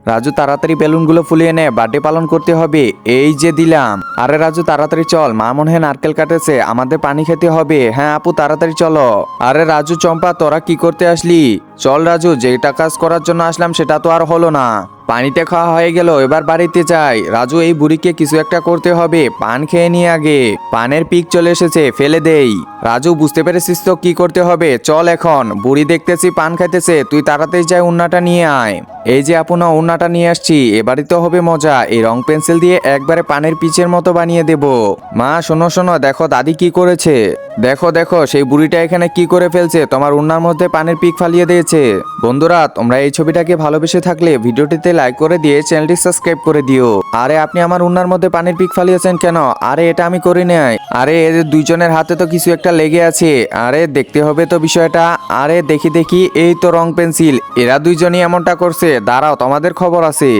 রাজু তাড়াতাড়ি বেলুনগুলো ফুলিয়ে নে, বার্থডে পালন করতে হবে। এই যে দিলাম। আরে রাজু তাড়াতাড়ি চল, মা মনে হয় নারকেল কাটেছে, আমাদের পানি খেতে হবে। হ্যাঁ আপু তাড়াতাড়ি চলো। আরে রাজু চম্পা তোরা কি করতে আসলি? চল রাজু, যেটা কাজ করার জন্য আসলাম সেটা তো আর হলো না। পানিটা খাওয়া হয়ে গেল, এবার বাড়িতে যাই। রাজু এই বুড়িকে কিছু একটা করতে হবে, পান খেয়ে নিয়ে আগে। পানের পিক চলে এসেছে, ফেলে দেই। রাজু বুঝতে পেরেছিস তো কি করতে হবে, চল এখন। বুড়ি দেখতেছি পান খাইতেছে, তুই তাড়াতাড়ি যাই উন্নাটা নিয়ে আয়। এই যে আপু না উন্নাটা নিয়ে আসছি, এবারই তো হবে মজা। এই রং পেন্সিল দিয়ে একবারে পানের পিচের মতো বানিয়ে দেব। মা শোনো শোনো, দেখো দাদি কি করেছে। দেখো দেখো সেই বুড়িটা এখানে কি করে ফেলছে, তোমার উন্নার মধ্যে পানের পিক ফালিয়ে দিয়েছে। বন্ধুরা তোমরা এই ছবিটাকে ভালোবেসে থাকলে ভিডিওটিতে লাইক করে দিয়ে চ্যানেলটি সাবস্ক্রাইব করে দিও। আরে আপনি আমার উন্নার মধ্যে পানির পিক ফালিয়েছেন কেন? আরে এটা আমি করি নাই। আরে এদের দুইজনের হাতে তো কিছু একটা লেগে আছে। আরে দেখতে হবে তো বিষয়টা। আরে দেখি দেখি, এই তো রং পেন্সিল। এরা দুইজনই এমনটা করছে, দাঁড়াও তোমাদের খবর আছে।